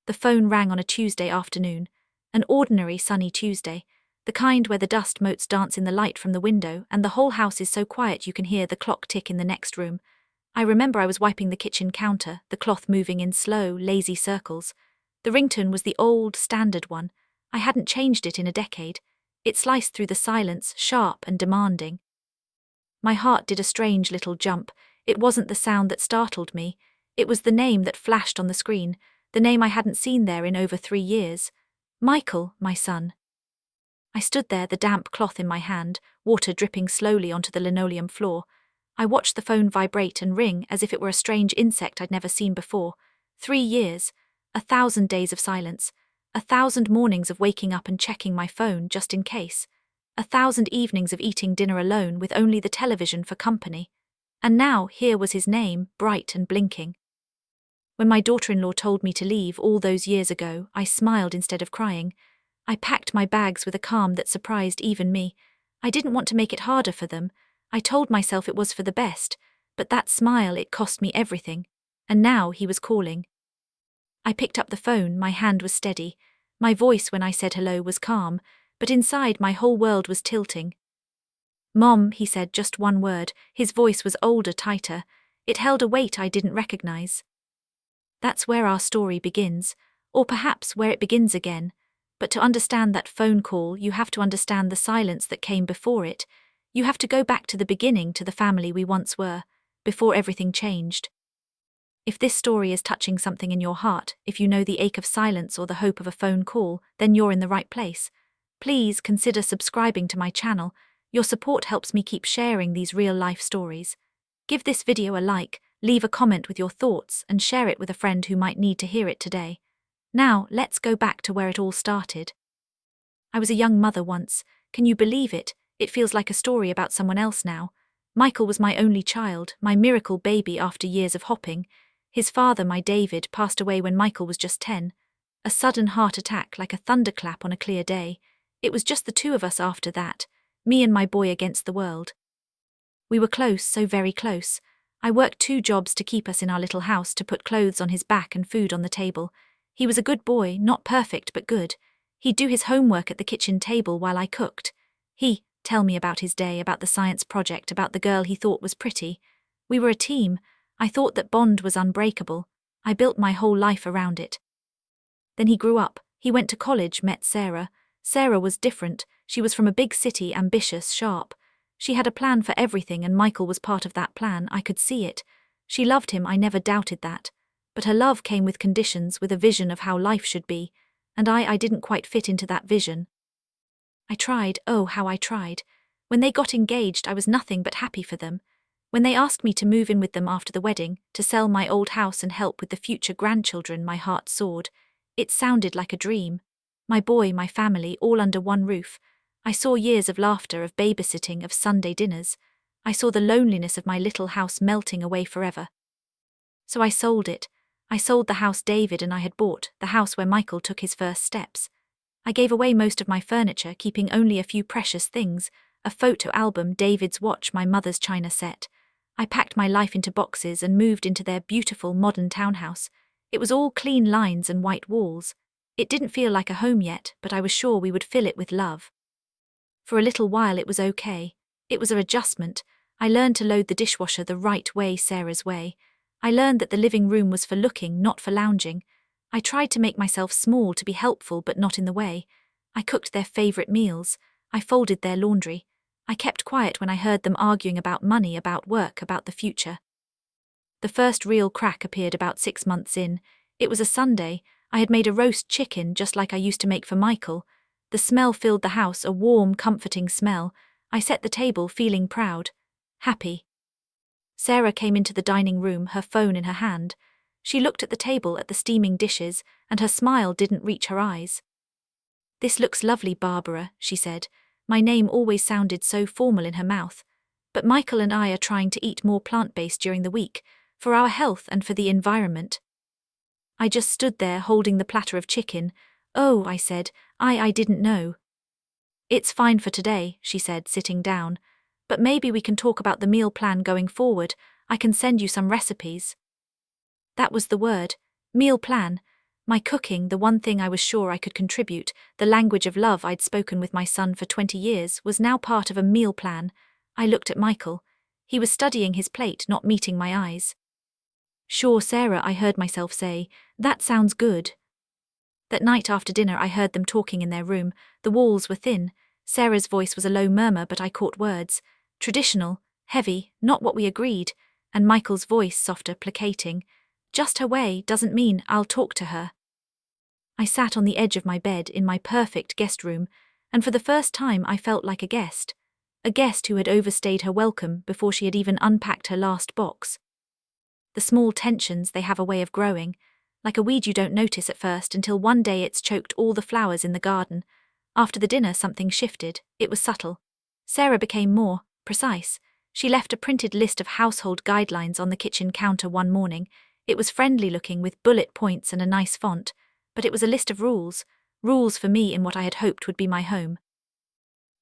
The phone rang on a Tuesday afternoon. An ordinary sunny Tuesday. The kind where the dust motes dance in the light from the window and the whole house is so quiet you can hear the clock tick in the next room. I remember I was wiping the kitchen counter, the cloth moving in slow, lazy circles. The ringtone was the old, standard one. I hadn't changed it in a decade. It sliced through the silence, sharp and demanding. My heart did a strange little jump. It wasn't the sound that startled me. It was the name that flashed on the screen, the name I hadn't seen there in over 3 years. Michael, my son. I stood there, the damp cloth in my hand, water dripping slowly onto the linoleum floor. I watched the phone vibrate and ring as if it were a strange insect I'd never seen before. 3 years, 1,000 days of silence, 1,000 mornings of waking up and checking my phone just in case, 1,000 evenings of eating dinner alone with only the television for company. And now here was his name, bright and blinking. When my daughter-in-law told me to leave all those years ago, I smiled instead of crying. I packed my bags with a calm that surprised even me. I didn't want to make it harder for them. I told myself it was for the best, but that smile, it cost me everything. And now he was calling. I picked up the phone, my hand was steady. My voice when I said hello was calm, but inside my whole world was tilting. "Mom," he said, just one word. His voice was older, tighter. It held a weight I didn't recognize. That's where our story begins, or perhaps where it begins again. But to understand that phone call, you have to understand the silence that came before it. You have to go back to the beginning, to the family we once were, before everything changed. If this story is touching something in your heart, if you know the ache of silence or the hope of a phone call, then you're in the right place. Please consider subscribing to my channel. Your support helps me keep sharing these real-life stories. Give this video a like, leave a comment with your thoughts, and share it with a friend who might need to hear it today. Now, let's go back to where it all started. I was a young mother once. Can you believe it? It feels like a story about someone else now. Michael was my only child, my miracle baby after years of hopping. His father, my David, passed away when Michael was just 10. A sudden heart attack, like a thunderclap on a clear day. It was just the two of us after that, me and my boy against the world. We were close, so very close. I worked 2 jobs to keep us in our little house, to put clothes on his back and food on the table. He was a good boy, not perfect but good. He'd do his homework at the kitchen table while I cooked. He'd tell me about his day, about the science project, about the girl he thought was pretty. We were a team. I thought that bond was unbreakable. I built my whole life around it. Then he grew up. He went to college, met Sarah. Sarah was different. She was from a big city, ambitious, sharp. She had a plan for everything and Michael was part of that plan. I could see it. She loved him, I never doubted that. But her love came with conditions, with a vision of how life should be. And I didn't quite fit into that vision. I tried, oh how I tried. When they got engaged, I was nothing but happy for them. When they asked me to move in with them after the wedding, to sell my old house and help with the future grandchildren, my heart soared. It sounded like a dream. My boy, my family, all under one roof. I saw years of laughter, of babysitting, of Sunday dinners. I saw the loneliness of my little house melting away forever. So I sold it. I sold the house David and I had bought, the house where Michael took his first steps. I gave away most of my furniture, keeping only a few precious things, a photo album, David's watch, my mother's china set. I packed my life into boxes and moved into their beautiful modern townhouse. It was all clean lines and white walls. It didn't feel like a home yet, but I was sure we would fill it with love. For a little while it was okay. It was an adjustment. I learned to load the dishwasher the right way, Sarah's way. I learned that the living room was for looking, not for lounging. I tried to make myself small to be helpful but not in the way. I cooked their favorite meals. I folded their laundry. I kept quiet when I heard them arguing about money, about work, about the future. The first real crack appeared about 6 months in. It was a Sunday. I had made a roast chicken just like I used to make for Michael. The smell filled the house, a warm, comforting smell. I set the table feeling proud, happy. Sarah came into the dining room, her phone in her hand. She looked at the table, at the steaming dishes, and her smile didn't reach her eyes. "This looks lovely, Barbara," she said. My name always sounded so formal in her mouth. "But Michael and I are trying to eat more plant-based during the week, for our health and for the environment." I just stood there holding the platter of chicken. "Oh," I said, I didn't know." "It's fine for today," she said, sitting down. "But maybe we can talk about the meal plan going forward. I can send you some recipes." That was the word. Meal plan. My cooking, the one thing I was sure I could contribute, the language of love I'd spoken with my son for 20 years, was now part of a meal plan. I looked at Michael. He was studying his plate, not meeting my eyes. "Sure, Sarah," I heard myself say. "That sounds good." That night after dinner I heard them talking in their room. The walls were thin. Sarah's voice was a low murmur, but I caught words. Traditional, heavy, not what we agreed, and Michael's voice softer, placating. "Just her way doesn't mean I'll talk to her." I sat on the edge of my bed in my perfect guest room, and for the first time I felt like a guest who had overstayed her welcome before she had even unpacked her last box. The small tensions, they have a way of growing, like a weed you don't notice at first until one day it's choked all the flowers in the garden. After the dinner something shifted. It was subtle. Sarah became more precise. She left a printed list of household guidelines on the kitchen counter one morning. It was friendly looking with bullet points and a nice font, but it was a list of rules for me in what I had hoped would be my home.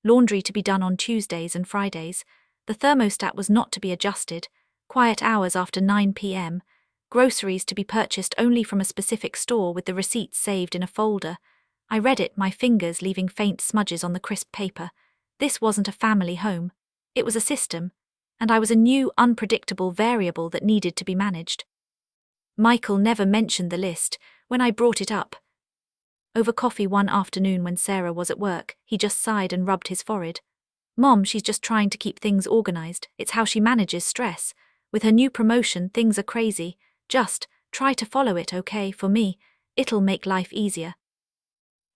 Laundry to be done on Tuesdays and Fridays. The thermostat was not to be adjusted. Quiet hours after 9 p.m. Groceries to be purchased only from a specific store with the receipts saved in a folder. I read it, my fingers leaving faint smudges on the crisp paper. This wasn't a family home. It was a system, and I was a new, unpredictable variable that needed to be managed. Michael never mentioned the list when I brought it up. Over coffee one afternoon when Sarah was at work, he just sighed and rubbed his forehead. "Mom, she's just trying to keep things organized. It's how she manages stress. With her new promotion, things are crazy. Just try to follow it, okay? For me, it'll make life easier."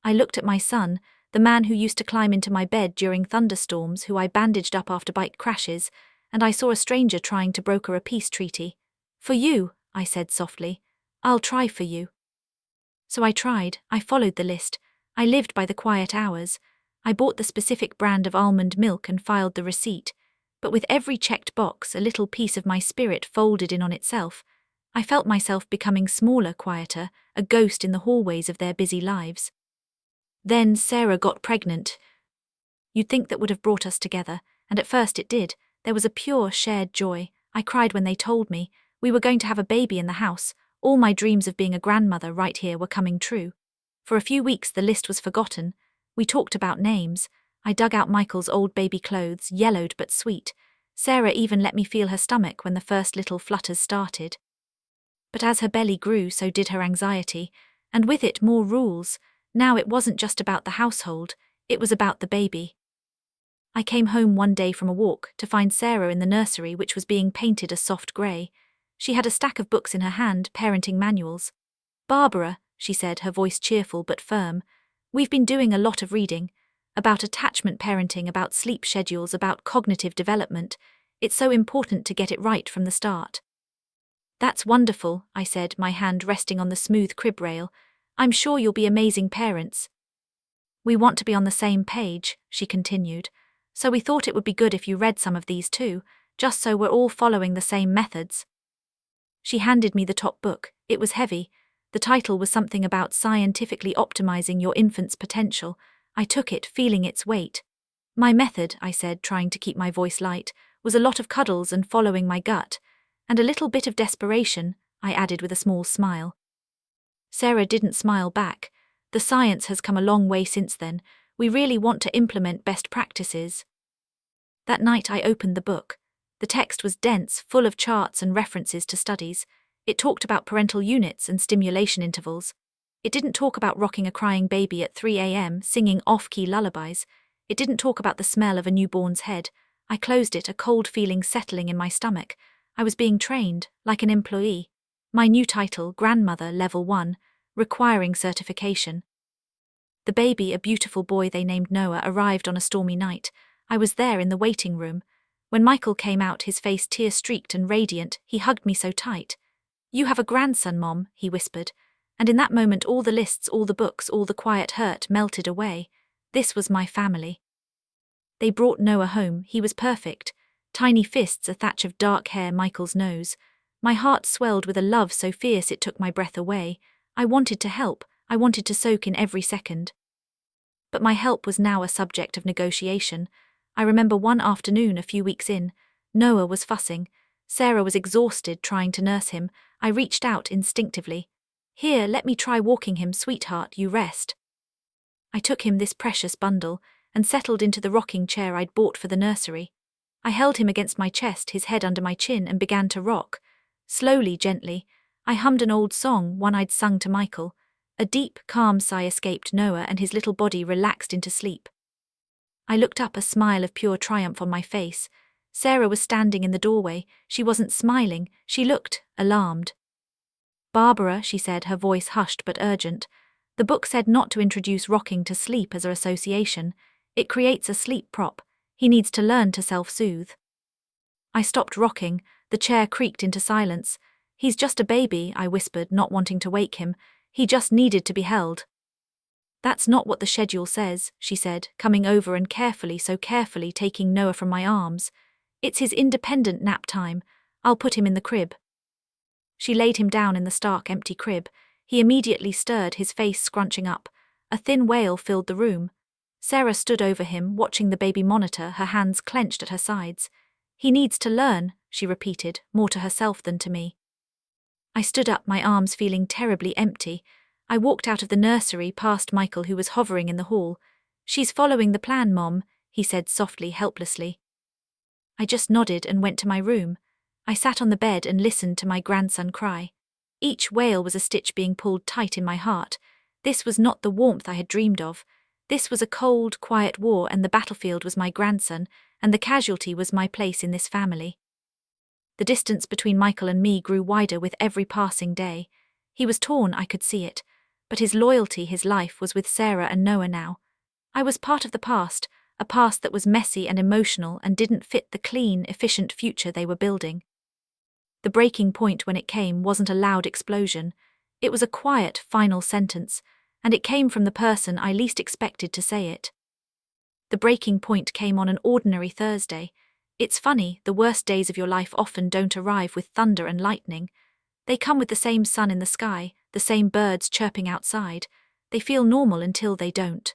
I looked at my son, the man who used to climb into my bed during thunderstorms, who I bandaged up after bike crashes, and I saw a stranger trying to broker a peace treaty. "For you," I said softly. "I'll try for you." So I tried. I followed the list. I lived by the quiet hours. I bought the specific brand of almond milk and filed the receipt. But with every checked box, a little piece of my spirit folded in on itself. I felt myself becoming smaller, quieter, a ghost in the hallways of their busy lives. Then Sarah got pregnant. You'd think that would have brought us together, and at first it did. There was a pure, shared joy. I cried when they told me. We were going to have a baby in the house. All my dreams of being a grandmother right here were coming true. For a few weeks the list was forgotten. We talked about names. I dug out Michael's old baby clothes, yellowed but sweet. Sarah even let me feel her stomach when the first little flutters started. But as her belly grew, so did her anxiety, and with it more rules. Now it wasn't just about the household, it was about the baby. I came home one day from a walk to find Sarah in the nursery, which was being painted a soft grey. She had a stack of books in her hand, parenting manuals. "Barbara," she said, her voice cheerful but firm, "we've been doing a lot of reading. About attachment parenting, about sleep schedules, about cognitive development. It's so important to get it right from the start." "That's wonderful," I said, my hand resting on the smooth crib rail. "I'm sure you'll be amazing parents." "We want to be on the same page," she continued. "So we thought it would be good if you read some of these too, just so we're all following the same methods." She handed me the top book. It was heavy. The title was something about scientifically optimizing your infant's potential. I took it, feeling its weight. "My method," I said, trying to keep my voice light, "was a lot of cuddles and following my gut. And a little bit of desperation," I added with a small smile. Sarah didn't smile back. "The science has come a long way since then. We really want to implement best practices." That night I opened the book. The text was dense, full of charts and references to studies. It talked about parental units and stimulation intervals. It didn't talk about rocking a crying baby at 3 a.m., singing off-key lullabies. It didn't talk about the smell of a newborn's head. I closed it, a cold feeling settling in my stomach. I was being trained, like an employee. My new title, Grandmother Level 1, requiring certification. The baby, a beautiful boy they named Noah, arrived on a stormy night. I was there in the waiting room. When Michael came out, his face tear-streaked and radiant, he hugged me so tight. "You have a grandson, Mom," he whispered. And in that moment all the lists, all the books, all the quiet hurt melted away. This was my family. They brought Noah home. He was perfect. Tiny fists, a thatch of dark hair, Michael's nose. My heart swelled with a love so fierce it took my breath away. I wanted to help. I wanted to soak in every second. But my help was now a subject of negotiation. I remember one afternoon a few weeks in. Noah was fussing. Sarah was exhausted trying to nurse him. I reached out instinctively. Here, let me try walking him, sweetheart, you rest. I took him this precious bundle and settled into the rocking chair I'd bought for the nursery. I held him against my chest, his head under my chin, and began to rock. Slowly, gently, I hummed an old song, one I'd sung to Michael. A deep, calm sigh escaped Noah, and his little body relaxed into sleep. I looked up, a smile of pure triumph on my face. Sarah was standing in the doorway. She wasn't smiling, she looked alarmed. Barbara, she said, her voice hushed but urgent. The book said not to introduce rocking to sleep as an association. It creates a sleep prop. He needs to learn to self-soothe. I stopped rocking. The chair creaked into silence. He's just a baby, I whispered, not wanting to wake him. He just needed to be held. That's not what the schedule says, she said, coming over and carefully, so carefully, taking Noah from my arms. It's his independent nap time. I'll put him in the crib. She laid him down in the stark, empty crib. He immediately stirred, his face scrunching up. A thin wail filled the room. Sarah stood over him, watching the baby monitor, her hands clenched at her sides. He needs to learn, she repeated, more to herself than to me. I stood up, my arms feeling terribly empty. I walked out of the nursery, past Michael, who was hovering in the hall. She's following the plan, Mom, he said softly, helplessly. I just nodded and went to my room. I sat on the bed and listened to my grandson cry. Each wail was a stitch being pulled tight in my heart. This was not the warmth I had dreamed of. This was a cold, quiet war, and the battlefield was my grandson, and the casualty was my place in this family. The distance between Michael and me grew wider with every passing day. He was torn, I could see it, but his loyalty, his life, was with Sarah and Noah now. I was part of the past, a past that was messy and emotional and didn't fit the clean, efficient future they were building. The breaking point when it came wasn't a loud explosion. It was a quiet, final sentence, and it came from the person I least expected to say it. The breaking point came on an ordinary Thursday. It's funny, the worst days of your life often don't arrive with thunder and lightning. They come with the same sun in the sky, the same birds chirping outside. They feel normal until they don't.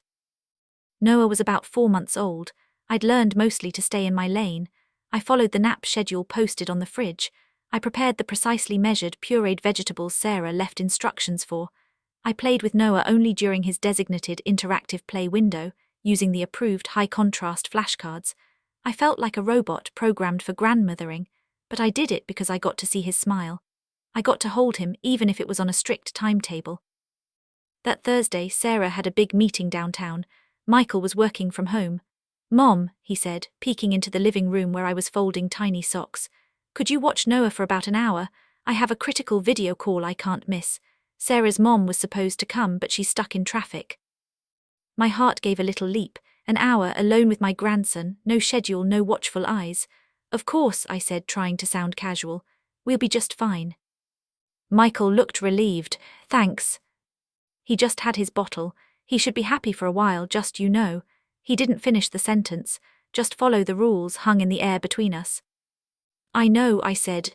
Noah was about 4 months old. I'd learned mostly to stay in my lane. I followed the nap schedule posted on the fridge. I prepared the precisely measured, pureed vegetables Sarah left instructions for. I played with Noah only during his designated interactive play window, using the approved high-contrast flashcards. I felt like a robot programmed for grandmothering, but I did it because I got to see his smile. I got to hold him, even if it was on a strict timetable. That Thursday, Sarah had a big meeting downtown. Michael was working from home. "Mom," he said, peeking into the living room where I was folding tiny socks, "could you watch Noah for about an hour? I have a critical video call I can't miss." Sarah's mom was supposed to come, but she's stuck in traffic. My heart gave a little leap. An hour alone with my grandson, no schedule, no watchful eyes. "Of course," I said, trying to sound casual. "We'll be just fine." Michael looked relieved. "Thanks." He just had his bottle. He should be happy for a while, just you know. He didn't finish the sentence. "Just follow the rules," hung in the air between us. "I know," I said.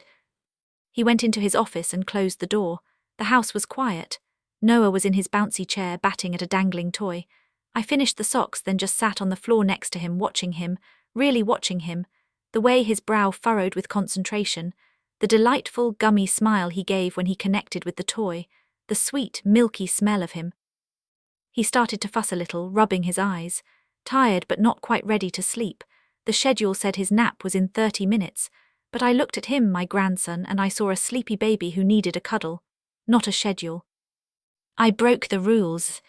He went into his office and closed the door. The house was quiet. Noah was in his bouncy chair, batting at a dangling toy. I finished the socks, then just sat on the floor next to him, watching him, really watching him, the way his brow furrowed with concentration, the delightful, gummy smile he gave when he connected with the toy, the sweet, milky smell of him. He started to fuss a little, rubbing his eyes. Tired but not quite ready to sleep. The schedule said his nap was in 30 minutes, but I looked at him, my grandson, and I saw a sleepy baby who needed a cuddle, not a schedule. I broke the rules.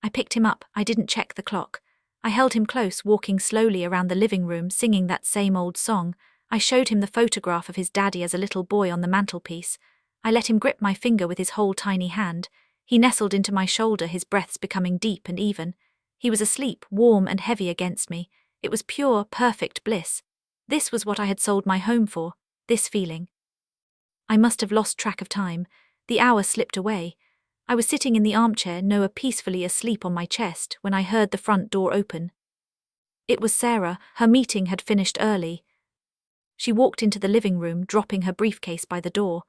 I picked him up. I didn't check the clock. I held him close, walking slowly around the living room, singing that same old song. I showed him the photograph of his daddy as a little boy on the mantelpiece. I let him grip my finger with his whole tiny hand. He nestled into my shoulder, his breaths becoming deep and even. He was asleep, warm and heavy against me. It was pure, perfect bliss. This was what I had sold my home for, this feeling. I must have lost track of time. The hour slipped away. I was sitting in the armchair, Noah peacefully asleep on my chest, when I heard the front door open. It was Sarah. Her meeting had finished early. She walked into the living room, dropping her briefcase by the door.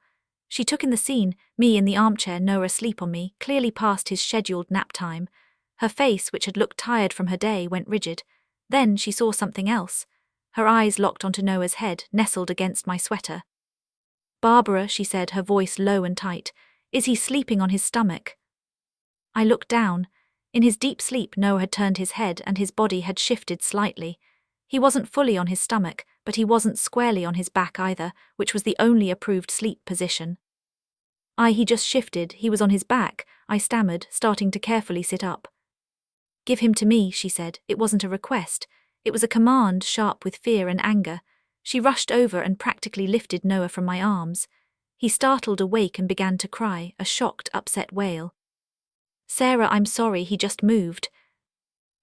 She took in the scene, me in the armchair, Noah asleep on me, clearly past his scheduled nap time. Her face, which had looked tired from her day, went rigid. Then she saw something else. Her eyes locked onto Noah's head, nestled against my sweater. "Barbara," she said, her voice low and tight, Is he sleeping on his stomach? I looked down. In his deep sleep, Noah had turned his head and his body had shifted slightly. He wasn't fully on his stomach, but he wasn't squarely on his back either, which was the only approved sleep position. He just shifted, he was on his back, I stammered, starting to carefully sit up. Give him to me, she said. It wasn't a request. It was a command, sharp with fear and anger. She rushed over and practically lifted Noah from my arms. He startled awake and began to cry, a shocked, upset wail. Sarah, I'm sorry, he just moved.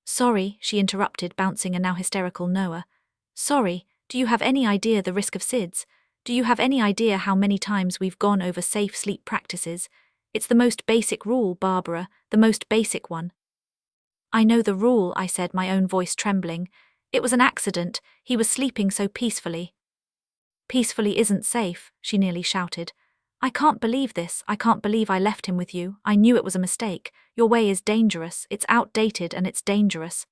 Sorry, she interrupted, bouncing a now hysterical Noah. Sorry, do you have any idea the risk of SIDS? Do you have any idea how many times we've gone over safe sleep practices? It's the most basic rule, Barbara, the most basic one. I know the rule, I said, my own voice trembling. It was an accident, he was sleeping so peacefully. Peacefully isn't safe, she nearly shouted. I can't believe this, I can't believe I left him with you, I knew it was a mistake. Your way is dangerous, it's outdated and it's dangerous.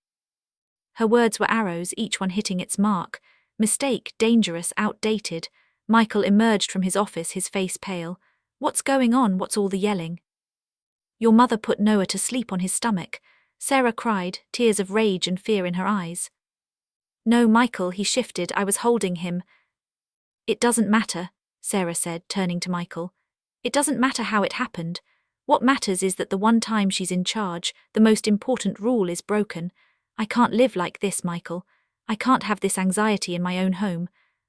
Her words were arrows, each one hitting its mark. Mistake, dangerous, outdated. Michael emerged from his office, his face pale. What's going on? What's all the yelling? Your mother put Noah to sleep on his stomach. Sarah cried, tears of rage and fear in her eyes. No, Michael, he shifted, I was holding him. It doesn't matter, Sarah said, turning to Michael. It doesn't matter how it happened. What matters is that the one time she's in charge, the most important rule is broken. I can't live like this, Michael. I can't have this anxiety in my own home.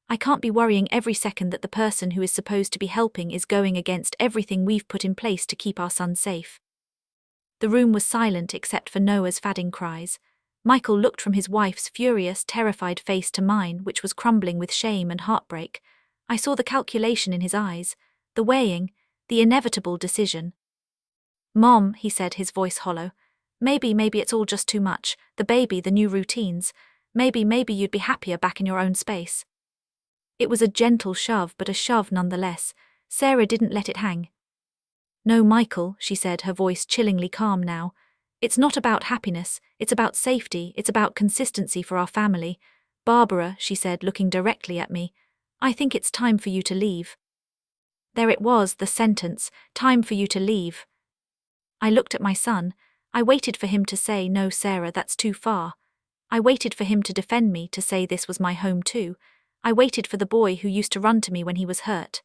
I can't be worrying every second that the person who is supposed to be helping is going against everything we've put in place to keep our son safe. The room was silent except for Noah's fadding cries. Michael looked from his wife's furious, terrified face to mine, which was crumbling with shame and heartbreak. I saw the calculation in his eyes, the weighing, the inevitable decision. Mom, he said, his voice hollow. Maybe it's all just too much. The baby, the new routines. Maybe you'd be happier back in your own space. It was a gentle shove, but a shove nonetheless. Sarah didn't let it hang. No, Michael, she said, her voice chillingly calm now. It's not about happiness, it's about safety, it's about consistency for our family. Barbara, she said, looking directly at me, I think it's time for you to leave. There it was, the sentence, time for you to leave. I looked at my son. I waited for him to say, no, Sarah, that's too far. I waited for him to defend me, to say this was my home too. I waited for the boy who used to run to me when he was hurt.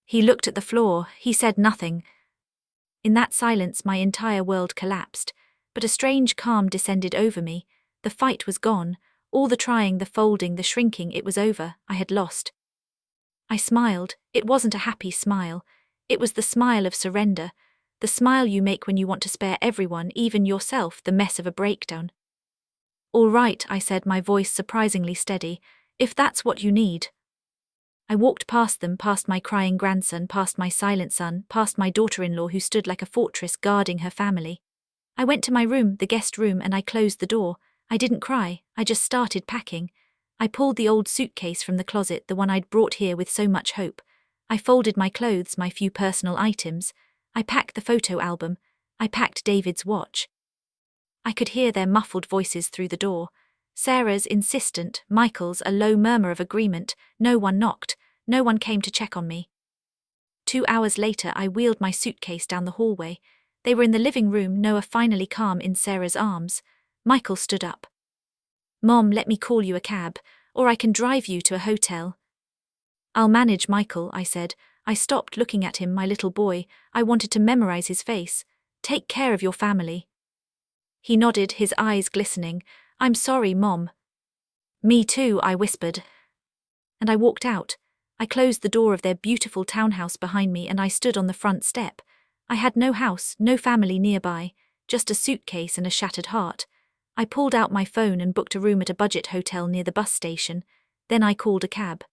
He looked at the floor, he said nothing. In that silence my entire world collapsed, but a strange calm descended over me. The fight was gone, all the trying, the folding, the shrinking, it was over, I had lost. I smiled. It wasn't a happy smile. It was the smile of surrender, the smile you make when you want to spare everyone, even yourself, the mess of a breakdown. All right, I said, my voice surprisingly steady, if that's what you need. I walked past them, past my crying grandson, past my silent son, past my daughter-in-law who stood like a fortress guarding her family. I went to my room, the guest room, and I closed the door. I didn't cry, I just started packing. I pulled the old suitcase from the closet, the one I'd brought here with so much hope. I folded my clothes, my few personal items. I packed the photo album. I packed David's watch. I could hear their muffled voices through the door. Sarah's insistent, Michael's a low murmur of agreement. No one knocked. No one came to check on me. 2 hours later, I wheeled my suitcase down the hallway. They were in the living room, Noah finally calm in Sarah's arms. Michael stood up. Mom, let me call you a cab, or I can drive you to a hotel. I'll manage, Michael, I said. I stopped looking at him, my little boy. I wanted to memorize his face. Take care of your family. He nodded, his eyes glistening. I'm sorry, Mom. Me too, I whispered. And I walked out. I closed the door of their beautiful townhouse behind me and I stood on the front step. I had no house, no family nearby, just a suitcase and a shattered heart. I pulled out my phone and booked a room at a budget hotel near the bus station. Then I called a cab.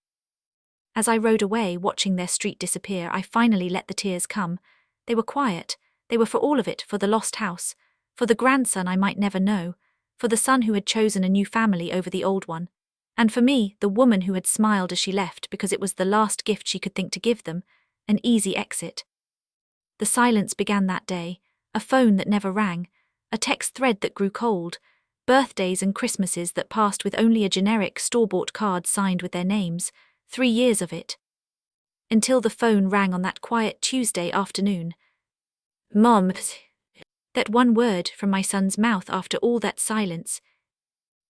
As I rode away, watching their street disappear, I finally let the tears come. They were quiet. They were for all of it, for the lost house, for the grandson I might never know, for the son who had chosen a new family over the old one, and for me, the woman who had smiled as she left because it was the last gift she could think to give them, an easy exit. The silence began that day, a phone that never rang, a text thread that grew cold, birthdays and Christmases that passed with only a generic store-bought card signed with their names, 3 years of it. Until the phone rang on that quiet Tuesday afternoon. Mom. That one word from my son's mouth after all that silence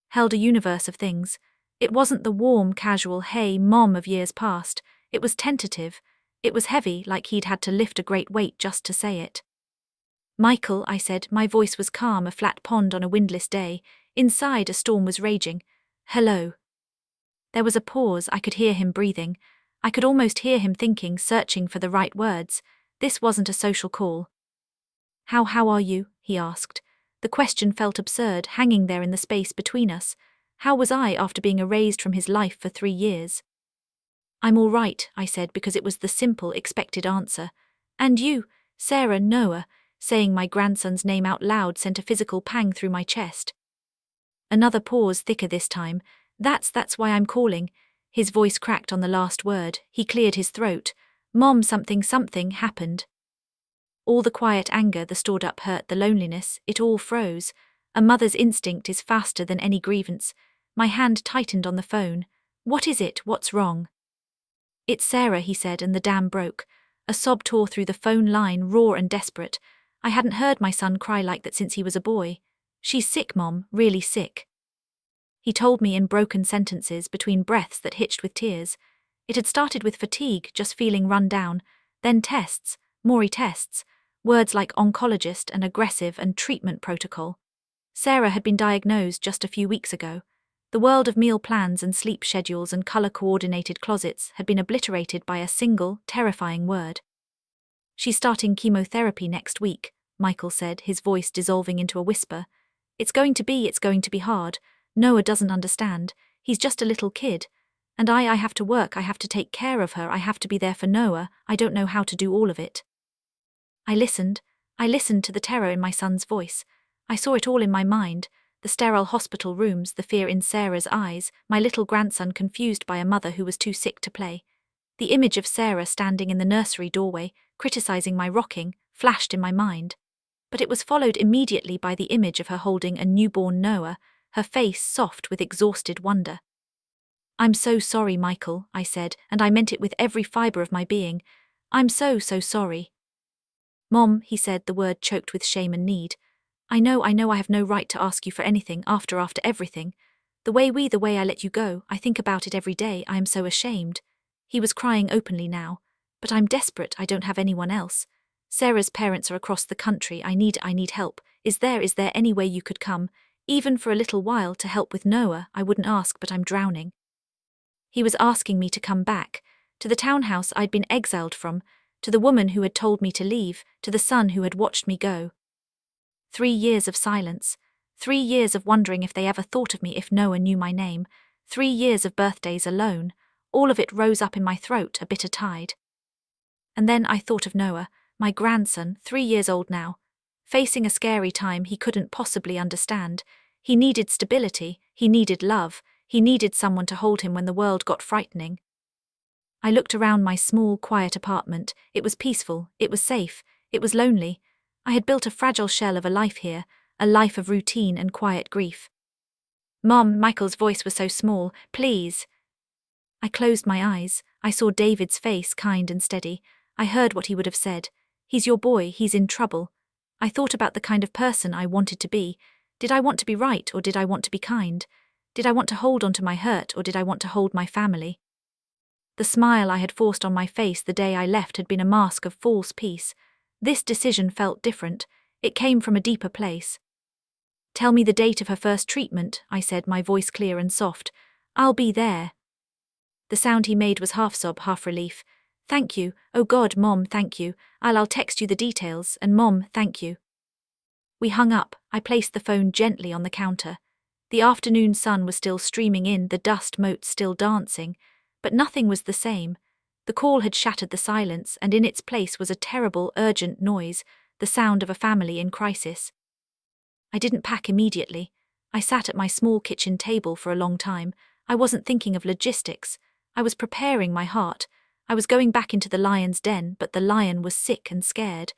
held a universe of things. It wasn't the warm, casual, hey, Mom of years past. It was tentative. It was heavy, like he'd had to lift a great weight just to say it. Michael, I said, my voice was calm, a flat pond on a windless day. Inside, a storm was raging. Hello. There was a pause. I could hear him breathing. I could almost hear him thinking, searching for the right words. This wasn't a social call. How are you? He asked. The question felt absurd, hanging there in the space between us. How was I after being erased from his life for 3 years? I'm all right, I said, because it was the simple, expected answer. And you, Sarah, Noah, saying my grandson's name out loud sent a physical pang through my chest. Another pause, thicker this time. That's why I'm calling. His voice cracked on the last word. He cleared his throat. Mom, something happened. All the quiet anger, the stored-up hurt, the loneliness, it all froze. A mother's instinct is faster than any grievance. My hand tightened on the phone. What is it? What's wrong? It's Sarah, he said, and the dam broke. A sob tore through the phone line, raw and desperate. I hadn't heard my son cry like that since he was a boy. She's sick, Mom, really sick. He told me in broken sentences, between breaths that hitched with tears. It had started with fatigue, just feeling run down. Then tests, more tests. Words like oncologist and aggressive and treatment protocol. Sarah had been diagnosed just a few weeks ago. The world of meal plans and sleep schedules and color-coordinated closets had been obliterated by a single, terrifying word. She's starting chemotherapy next week, Michael said, his voice dissolving into a whisper. It's going to be hard. Noah doesn't understand. He's just a little kid. And I have to work, I have to take care of her, I have to be there for Noah. I don't know how to do all of it. I listened to the terror in my son's voice. I saw it all in my mind, the sterile hospital rooms, the fear in Sarah's eyes, my little grandson confused by a mother who was too sick to play. The image of Sarah standing in the nursery doorway, criticizing my rocking, flashed in my mind. But it was followed immediately by the image of her holding a newborn Noah, her face soft with exhausted wonder. I'm so sorry, Michael, I said, and I meant it with every fiber of my being. I'm so sorry. Mom, he said, the word choked with shame and need. I know I have no right to ask you for anything after everything. The way I let you go, I think about it every day, I am so ashamed. He was crying openly now. But I'm desperate, I don't have anyone else. Sarah's parents are across the country, I need help. Is there any way you could come, even for a little while, to help with Noah? I wouldn't ask, but I'm drowning. He was asking me to come back, to the townhouse I'd been exiled from, to the woman who had told me to leave, to the son who had watched me go. 3 years of silence, 3 years of wondering if they ever thought of me if Noah knew my name, 3 years of birthdays alone, all of it rose up in my throat, a bitter tide. And then I thought of Noah, my grandson, 3 years old now, facing a scary time he couldn't possibly understand. He needed stability, he needed love, he needed someone to hold him when the world got frightening. I looked around my small, quiet apartment. It was peaceful, it was safe, it was lonely. I had built a fragile shell of a life here, a life of routine and quiet grief. Mom, Michael's voice was so small, please. I closed my eyes. I saw David's face, kind and steady. I heard what he would have said. He's your boy, he's in trouble. I thought about the kind of person I wanted to be. Did I want to be right, or did I want to be kind? Did I want to hold on to my hurt, or did I want to hold my family? The smile I had forced on my face the day I left had been a mask of false peace. This decision felt different. It came from a deeper place. Tell me the date of her first treatment, I said, my voice clear and soft. I'll be there. The sound he made was half sob, half relief. Thank you. Oh God, Mom, thank you. I'll text you the details, and Mom, thank you. We hung up. I placed the phone gently on the counter. The afternoon sun was still streaming in, the dust motes still dancing. But nothing was the same. The call had shattered the silence, and in its place was a terrible, urgent noise, the sound of a family in crisis. I didn't pack immediately. I sat at my small kitchen table for a long time. I wasn't thinking of logistics. I was preparing my heart. I was going back into the lion's den, but the lion was sick and scared.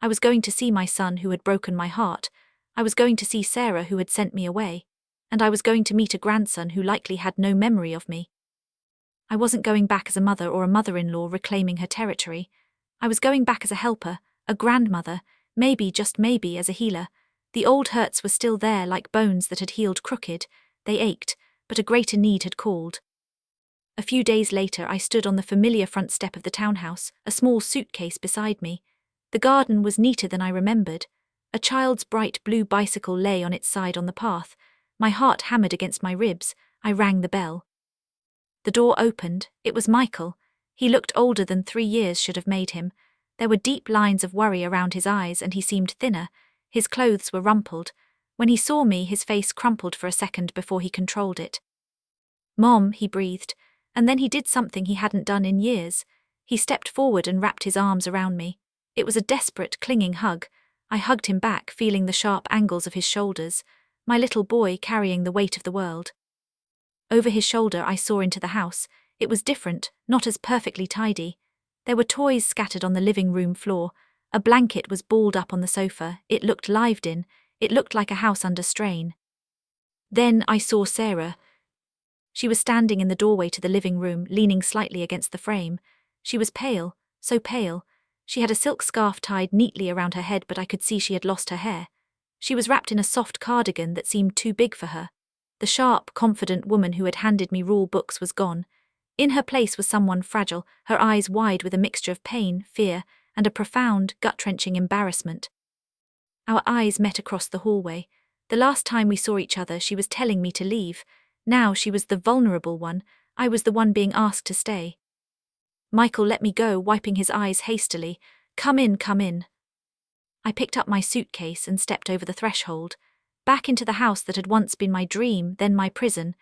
I was going to see my son who had broken my heart. I was going to see Sarah who had sent me away. And I was going to meet a grandson who likely had no memory of me. I wasn't going back as a mother or a mother-in-law reclaiming her territory. I was going back as a helper, a grandmother, maybe, just maybe, as a healer. The old hurts were still there like bones that had healed crooked. They ached, but a greater need had called. A few days later I stood on the familiar front step of the townhouse, a small suitcase beside me. The garden was neater than I remembered. A child's bright blue bicycle lay on its side on the path. My heart hammered against my ribs. I rang the bell. The door opened. It was Michael. He looked older than 3 years should have made him. There were deep lines of worry around his eyes and he seemed thinner. His clothes were rumpled. When he saw me, his face crumpled for a second before he controlled it. "Mom," he breathed, and then he did something he hadn't done in years. He stepped forward and wrapped his arms around me. It was a desperate, clinging hug. I hugged him back, feeling the sharp angles of his shoulders. My little boy carrying the weight of the world. Over his shoulder I saw into the house. It was different, not as perfectly tidy. There were toys scattered on the living room floor. A blanket was balled up on the sofa. It looked lived in. It looked like a house under strain. Then I saw Sarah. She was standing in the doorway to the living room, leaning slightly against the frame. She was pale, so pale. She had a silk scarf tied neatly around her head, but I could see she had lost her hair. She was wrapped in a soft cardigan that seemed too big for her. The sharp, confident woman who had handed me rule books was gone. In her place was someone fragile, her eyes wide with a mixture of pain, fear, and a profound, gut-wrenching embarrassment. Our eyes met across the hallway. The last time we saw each other, she was telling me to leave. Now she was the vulnerable one. I was the one being asked to stay. Michael let me go, wiping his eyes hastily. "Come in, come in." I picked up my suitcase and stepped over the threshold. Back into the house that had once been my dream, then my prison.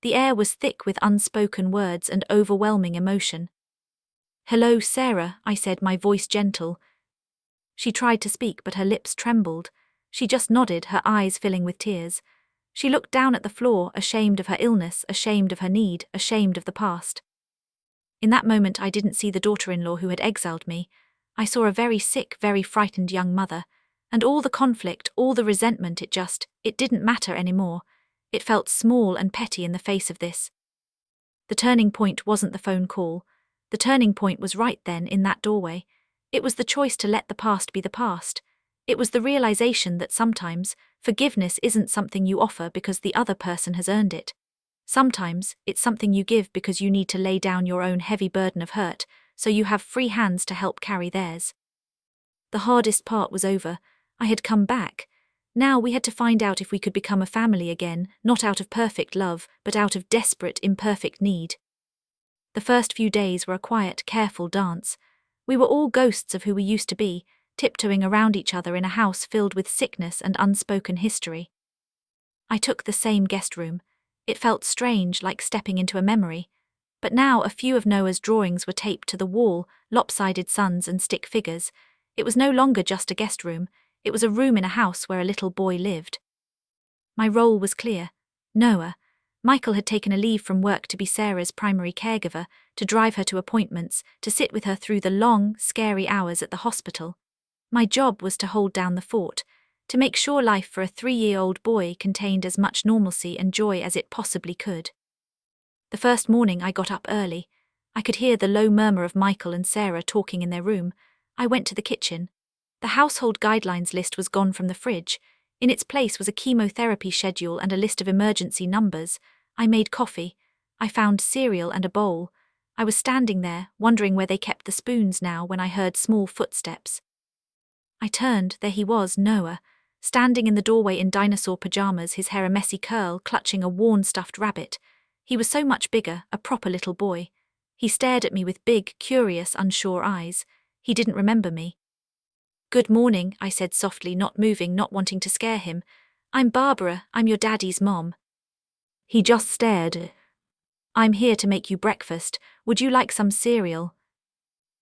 The air was thick with unspoken words and overwhelming emotion. "Hello, Sarah," I said, my voice gentle. She tried to speak, but her lips trembled. She just nodded, her eyes filling with tears. She looked down at the floor, ashamed of her illness, ashamed of her need, ashamed of the past. In that moment I didn't see the daughter-in-law who had exiled me. I saw a very sick, very frightened young mother. And all the conflict, all the resentment, it didn't matter anymore. It felt small and petty in the face of this. The turning point wasn't the phone call. The turning point was right then, in that doorway. It was the choice to let the past be the past. It was the realization that sometimes forgiveness isn't something you offer because the other person has earned it. Sometimes it's something you give because you need to lay down your own heavy burden of hurt, so you have free hands to help carry theirs. The hardest part was over. I had come back. Now we had to find out if we could become a family again, not out of perfect love, but out of desperate, imperfect need. The first few days were a quiet, careful dance. We were all ghosts of who we used to be, tiptoeing around each other in a house filled with sickness and unspoken history. I took the same guest room. It felt strange, like stepping into a memory. But now a few of Noah's drawings were taped to the wall, lopsided suns and stick figures. It was no longer just a guest room. It was a room in a house where a little boy lived. My role was clear. Noah. Michael had taken a leave from work to be Sarah's primary caregiver, to drive her to appointments, to sit with her through the long, scary hours at the hospital. My job was to hold down the fort, to make sure life for a 3-year-old boy contained as much normalcy and joy as it possibly could. The first morning I got up early. I could hear the low murmur of Michael and Sarah talking in their room. I went to the kitchen. The household guidelines list was gone from the fridge. In its place was a chemotherapy schedule and a list of emergency numbers. I made coffee. I found cereal and a bowl. I was standing there, wondering where they kept the spoons now, when I heard small footsteps. I turned. There he was, Noah, standing in the doorway in dinosaur pajamas, his hair a messy curl, clutching a worn stuffed rabbit. He was so much bigger, a proper little boy. He stared at me with big, curious, unsure eyes. He didn't remember me. "Good morning," I said softly, not moving, not wanting to scare him. "I'm Barbara, I'm your daddy's mom." He just stared. "I'm here to make you breakfast. Would you like some cereal?"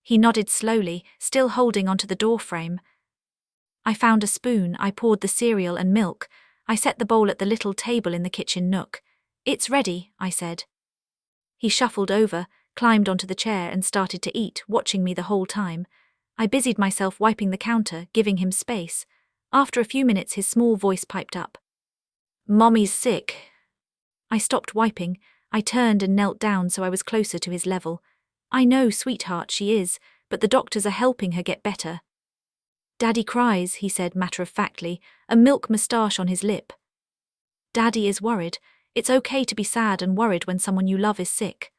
He nodded slowly, still holding onto the doorframe. I found a spoon. I poured the cereal and milk. I set the bowl at the little table in the kitchen nook. "It's ready," I said. He shuffled over, climbed onto the chair and started to eat, watching me the whole time. I busied myself wiping the counter, giving him space. After a few minutes his small voice piped up. "Mommy's sick." I stopped wiping. I turned and knelt down so I was closer to his level. I know, sweetheart, she is, but the doctors are helping her get better. Daddy cries, he said matter-of-factly, a milk moustache on his lip. Daddy is worried. It's okay to be sad and worried when someone you love is sick.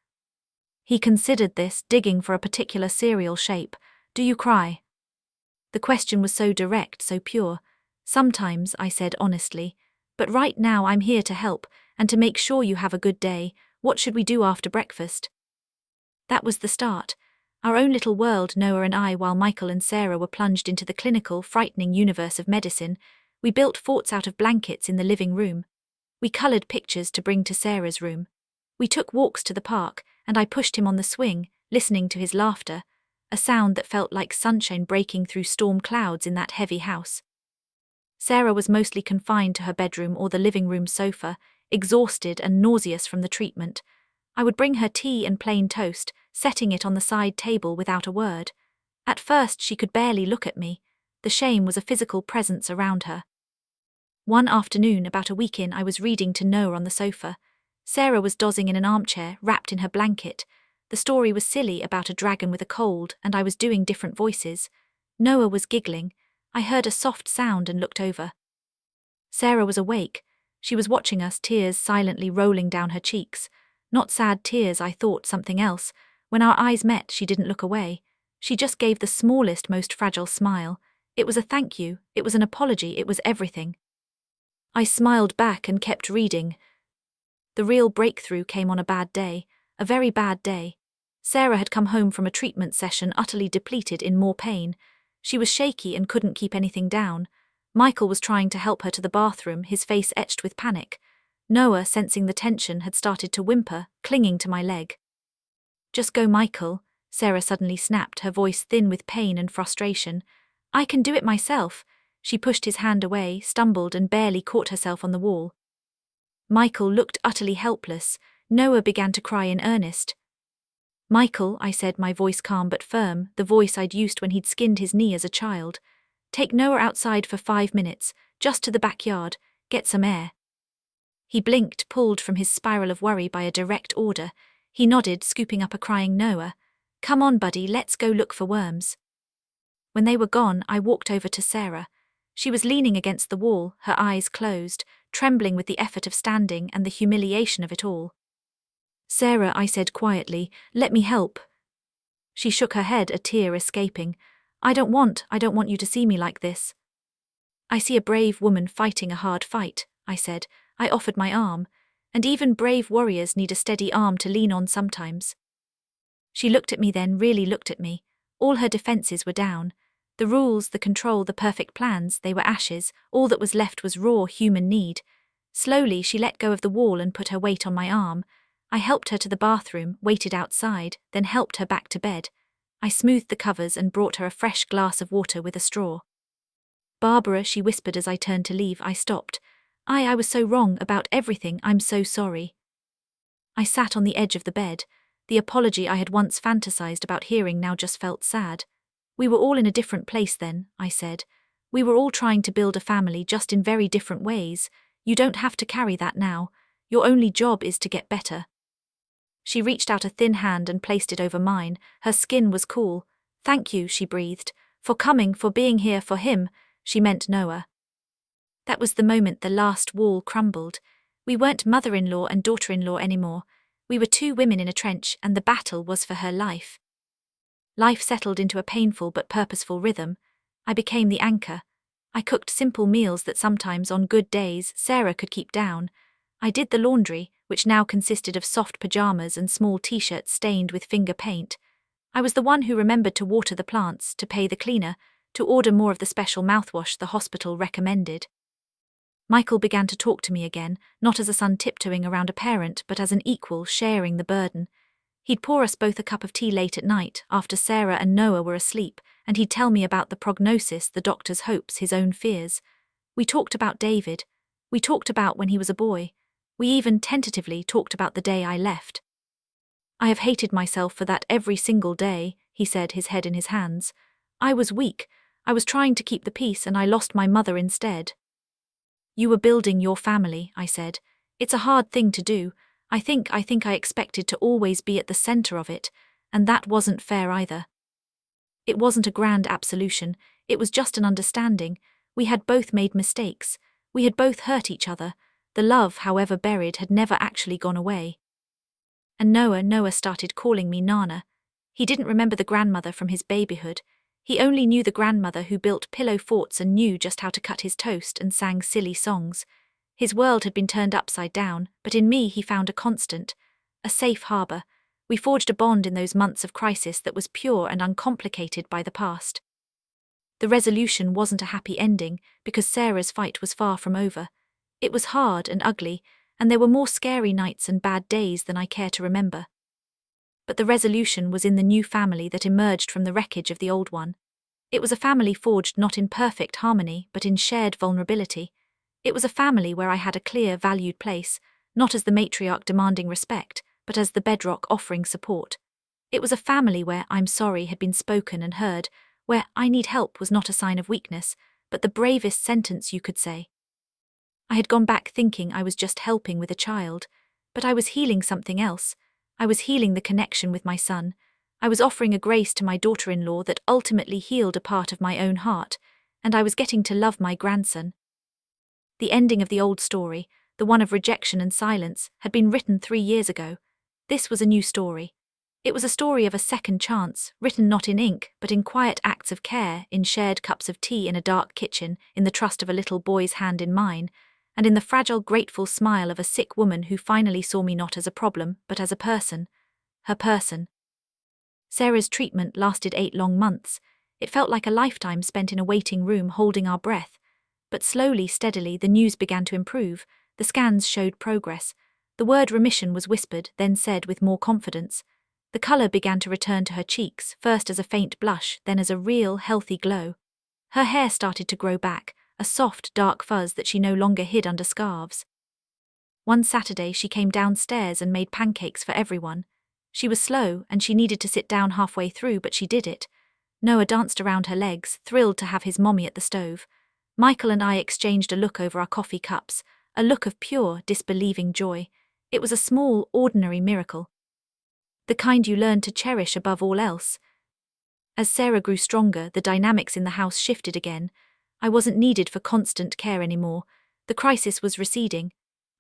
He considered this, digging for a particular cereal shape. Do you cry? The question was so direct, so pure. Sometimes, I said honestly. But right now I'm here to help, and to make sure you have a good day. What should we do after breakfast? That was the start. Our own little world, Noah and I, while Michael and Sarah were plunged into the clinical, frightening universe of medicine. We built forts out of blankets in the living room. We colored pictures to bring to Sarah's room. We took walks to the park, and I pushed him on the swing, listening to his laughter, a sound that felt like sunshine breaking through storm clouds in that heavy house. Sarah was mostly confined to her bedroom or the living room sofa, exhausted and nauseous from the treatment. I would bring her tea and plain toast, setting it on the side table without a word. At first she could barely look at me. The shame was a physical presence around her. One afternoon, about a week in, I was reading to Noah on the sofa. Sarah was dozing in an armchair, wrapped in her blanket. The story was silly, about a dragon with a cold, and I was doing different voices. Noah was giggling. I heard a soft sound and looked over. Sarah was awake. She was watching us, tears silently rolling down her cheeks. Not sad tears, I thought, something else. When our eyes met, she didn't look away. She just gave the smallest, most fragile smile. It was a thank you, it was an apology, it was everything. I smiled back and kept reading. The real breakthrough came on a bad day, a very bad day. Sarah had come home from a treatment session utterly depleted, in more pain. She was shaky and couldn't keep anything down. Michael was trying to help her to the bathroom, his face etched with panic. Noah, sensing the tension, had started to whimper, clinging to my leg. Just go, Michael, Sarah suddenly snapped, her voice thin with pain and frustration. I can do it myself. She pushed his hand away, stumbled and barely caught herself on the wall. Michael looked utterly helpless. Noah began to cry in earnest. Michael, I said, my voice calm but firm, the voice I'd used when he'd skinned his knee as a child. Take Noah outside for 5 minutes, just to the backyard, get some air. He blinked, pulled from his spiral of worry by a direct order. He nodded, scooping up a crying Noah. Come on, buddy, let's go look for worms. When they were gone, I walked over to Sarah. She was leaning against the wall, her eyes closed, trembling with the effort of standing and the humiliation of it all. Sarah, I said quietly, let me help. She shook her head, a tear escaping. I don't want you to see me like this. I see a brave woman fighting a hard fight, I said. I offered my arm. And even brave warriors need a steady arm to lean on sometimes. She looked at me then, really looked at me. All her defenses were down. The rules, the control, the perfect plans, they were ashes. All that was left was raw human need. Slowly she let go of the wall and put her weight on my arm. I helped her to the bathroom, waited outside, then helped her back to bed. I smoothed the covers and brought her a fresh glass of water with a straw. Barbara, she whispered as I turned to leave. I stopped. I was so wrong about everything, I'm so sorry. I sat on the edge of the bed. The apology I had once fantasized about hearing now just felt sad. We were all in a different place then, I said. We were all trying to build a family, just in very different ways. You don't have to carry that now. Your only job is to get better. She reached out a thin hand and placed it over mine. Her skin was cool. Thank you, she breathed. For coming, for being here for him. She meant Noah. That was the moment the last wall crumbled. We weren't mother-in-law and daughter-in-law anymore. We were two women in a trench, and the battle was for her life. Life settled into a painful but purposeful rhythm. I became the anchor. I cooked simple meals that sometimes, on good days, Sarah could keep down. I did the laundry, which now consisted of soft pajamas and small t-shirts stained with finger paint. I was the one who remembered to water the plants, to pay the cleaner, to order more of the special mouthwash the hospital recommended. Michael began to talk to me again, not as a son tiptoeing around a parent, but as an equal sharing the burden. He'd pour us both a cup of tea late at night, after Sarah and Noah were asleep, and he'd tell me about the prognosis, the doctor's hopes, his own fears. We talked about David. We talked about when he was a boy. We even tentatively talked about the day I left. I have hated myself for that every single day, he said, his head in his hands. I was weak. I was trying to keep the peace, and I lost my mother instead. You were building your family, I said. It's a hard thing to do. I expected to always be at the center of it, and that wasn't fair either. It wasn't a grand absolution, it was just an understanding. We had both made mistakes. We had both hurt each other. The love, however buried, had never actually gone away. And Noah started calling me Nana. He didn't remember the grandmother from his babyhood. He only knew the grandmother who built pillow forts and knew just how to cut his toast and sang silly songs. His world had been turned upside down, but in me he found a constant, a safe harbor. We forged a bond in those months of crisis that was pure and uncomplicated by the past. The resolution wasn't a happy ending, because Sarah's fight was far from over. It was hard and ugly, and there were more scary nights and bad days than I care to remember. But the resolution was in the new family that emerged from the wreckage of the old one. It was a family forged not in perfect harmony, but in shared vulnerability. It was a family where I had a clear, valued place, not as the matriarch demanding respect, but as the bedrock offering support. It was a family where "I'm sorry" had been spoken and heard, where "I need help" was not a sign of weakness, but the bravest sentence you could say. I had gone back thinking I was just helping with a child, but I was healing something else. I was healing the connection with my son. I was offering a grace to my daughter-in-law that ultimately healed a part of my own heart, and I was getting to love my grandson. The ending of the old story, the one of rejection and silence, had been written 3 years ago. This was a new story. It was a story of a second chance, written not in ink, but in quiet acts of care, in shared cups of tea in a dark kitchen, in the trust of a little boy's hand in mine, and in the fragile, grateful smile of a sick woman who finally saw me not as a problem, but as a person. Her person. Sarah's treatment lasted 8 long months. It felt like a lifetime spent in a waiting room holding our breath. But slowly, steadily, the news began to improve. The scans showed progress. The word remission was whispered, then said with more confidence. The color began to return to her cheeks, first as a faint blush, then as a real, healthy glow. Her hair started to grow back, a soft, dark fuzz that she no longer hid under scarves. One Saturday she came downstairs and made pancakes for everyone. She was slow, and she needed to sit down halfway through, but she did it. Noah danced around her legs, thrilled to have his mommy at the stove. Michael and I exchanged a look over our coffee cups, a look of pure, disbelieving joy. It was a small, ordinary miracle. The kind you learn to cherish above all else. As Sarah grew stronger, the dynamics in the house shifted again. I wasn't needed for constant care anymore. The crisis was receding.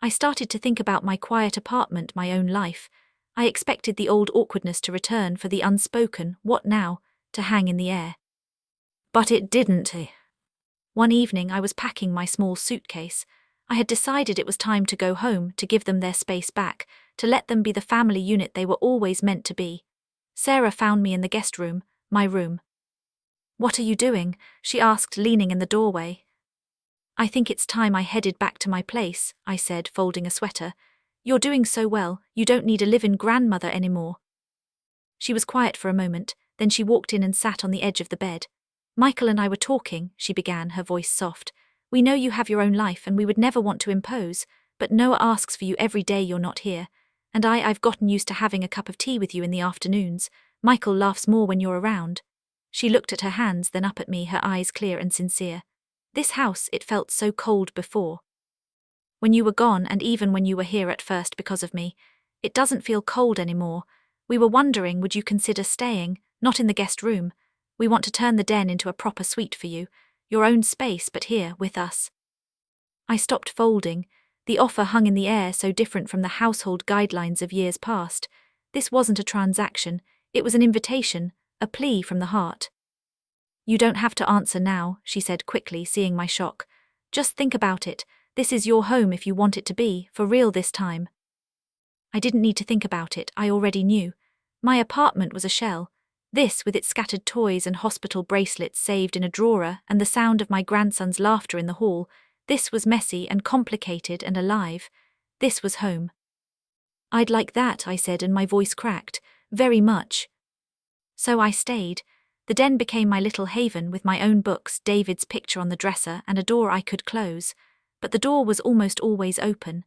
I started to think about my quiet apartment, my own life. I expected the old awkwardness to return, for the unspoken, "what now?" to hang in the air. But it didn't. One evening I was packing my small suitcase. I had decided it was time to go home, to give them their space back, to let them be the family unit they were always meant to be. Sarah found me in the guest room, my room. "What are you doing?" she asked, leaning in the doorway. "I think it's time I headed back to my place," I said, folding a sweater. "You're doing so well, you don't need a live-in grandmother anymore." She was quiet for a moment, then she walked in and sat on the edge of the bed. "Michael and I were talking," she began, her voice soft. "We know you have your own life and we would never want to impose, but Noah asks for you every day you're not here. And I've gotten used to having a cup of tea with you in the afternoons. Michael laughs more when you're around." She looked at her hands, then up at me, her eyes clear and sincere. "This house, it felt so cold before. When you were gone, and even when you were here at first because of me, it doesn't feel cold anymore. We were wondering, would you consider staying, not in the guest room? We want to turn the den into a proper suite for you, your own space, but here, with us." I stopped folding. The offer hung in the air, so different from the household guidelines of years past. This wasn't a transaction, it was an invitation, a plea from the heart. "You don't have to answer now," she said quickly, seeing my shock. "Just think about it. This is your home if you want it to be, for real this time." I didn't need to think about it, I already knew. My apartment was a shell. This, with its scattered toys and hospital bracelets saved in a drawer and the sound of my grandson's laughter in the hall, this was messy and complicated and alive. This was home. "I'd like that," I said, and my voice cracked. "Very much." So I stayed. The den became my little haven, with my own books, David's picture on the dresser, and a door I could close. But the door was almost always open.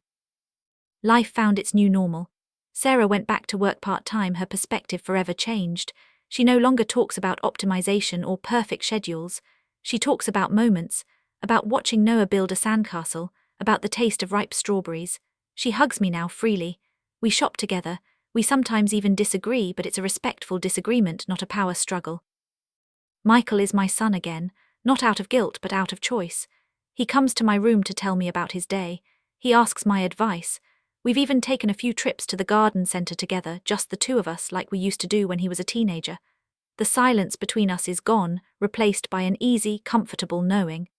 Life found its new normal. Sarah went back to work part-time, her perspective forever changed. She no longer talks about optimization or perfect schedules. She talks about moments, about watching Noah build a sandcastle, about the taste of ripe strawberries. She hugs me now freely. We shop together. We sometimes even disagree, but it's a respectful disagreement, not a power struggle. Michael is my son again, not out of guilt but out of choice. He comes to my room to tell me about his day. He asks my advice. We've even taken a few trips to the garden centre together, just the two of us, like we used to do when he was a teenager. The silence between us is gone, replaced by an easy, comfortable knowing.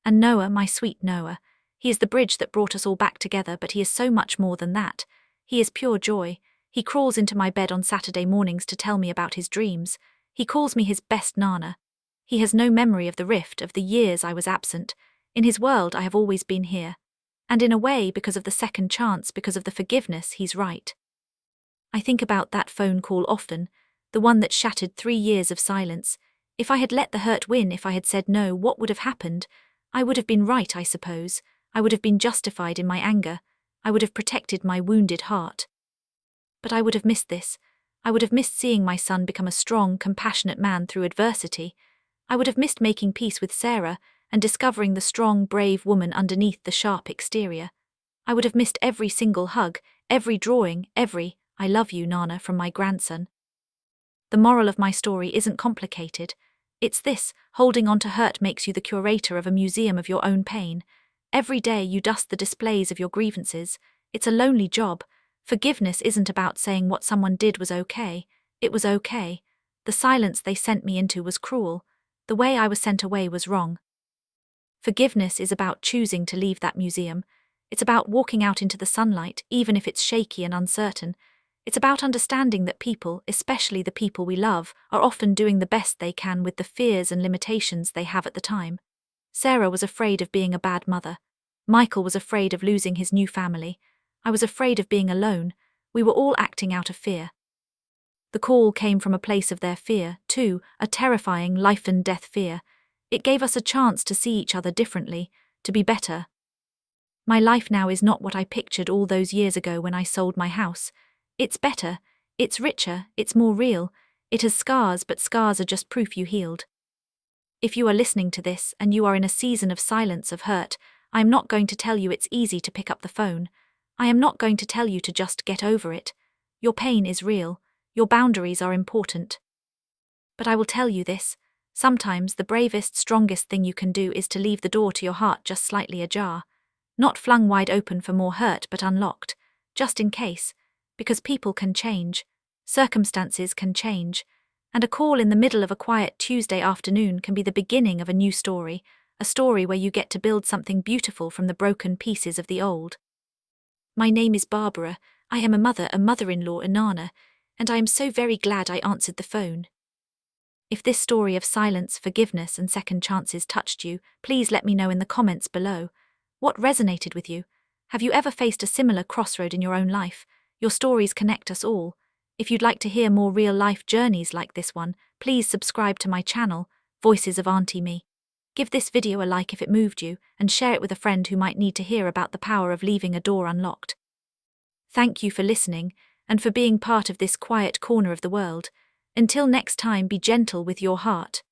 And Noah, my sweet Noah, he is the bridge that brought us all back together, but he is so much more than that. He is pure joy. He crawls into my bed on Saturday mornings to tell me about his dreams. He calls me his best Nana. He has no memory of the rift of the years I was absent. In his world I have always been here. And in a way, because of the second chance, because of the forgiveness, he's right. I think about that phone call often, the one that shattered 3 years of silence. If I had let the hurt win, if I had said no, what would have happened? I would have been right, I suppose. I would have been justified in my anger. I would have protected my wounded heart. But I would have missed this. I would have missed seeing my son become a strong, compassionate man through adversity. I would have missed making peace with Sarah and discovering the strong, brave woman underneath the sharp exterior. I would have missed every single hug, every drawing, every "I love you, Nana" from my grandson. The moral of my story isn't complicated. It's this: holding on to hurt makes you the curator of a museum of your own pain. Every day you dust the displays of your grievances. It's a lonely job. Forgiveness isn't about saying what someone did was okay. It was okay. The silence they sent me into was cruel. The way I was sent away was wrong. Forgiveness is about choosing to leave that museum. It's about walking out into the sunlight, even if it's shaky and uncertain. It's about understanding that people, especially the people we love, are often doing the best they can with the fears and limitations they have at the time. Sarah was afraid of being a bad mother. Michael was afraid of losing his new family. I was afraid of being alone. We were all acting out of fear. The call came from a place of their fear, too, a terrifying life and death fear. It gave us a chance to see each other differently, to be better. My life now is not what I pictured all those years ago when I sold my house. It's better, it's richer, it's more real. It has scars, but scars are just proof you healed. If you are listening to this and you are in a season of silence, of hurt, I am not going to tell you it's easy to pick up the phone. I am not going to tell you to just get over it. Your pain is real. Your boundaries are important. But I will tell you this: sometimes the bravest, strongest thing you can do is to leave the door to your heart just slightly ajar. Not flung wide open for more hurt, but unlocked, just in case. Because people can change. Circumstances can change. And a call in the middle of a quiet Tuesday afternoon can be the beginning of a new story, a story where you get to build something beautiful from the broken pieces of the old. My name is Barbara. I am a mother-in-law, a Nana, and I am so very glad I answered the phone. If this story of silence, forgiveness, and second chances touched you, please let me know in the comments below. What resonated with you? Have you ever faced a similar crossroad in your own life? Your stories connect us all. If you'd like to hear more real-life journeys like this one, please subscribe to my channel, Voices of Auntie Me. Give this video a like if it moved you, and share it with a friend who might need to hear about the power of leaving a door unlocked. Thank you for listening, and for being part of this quiet corner of the world. Until next time, be gentle with your heart.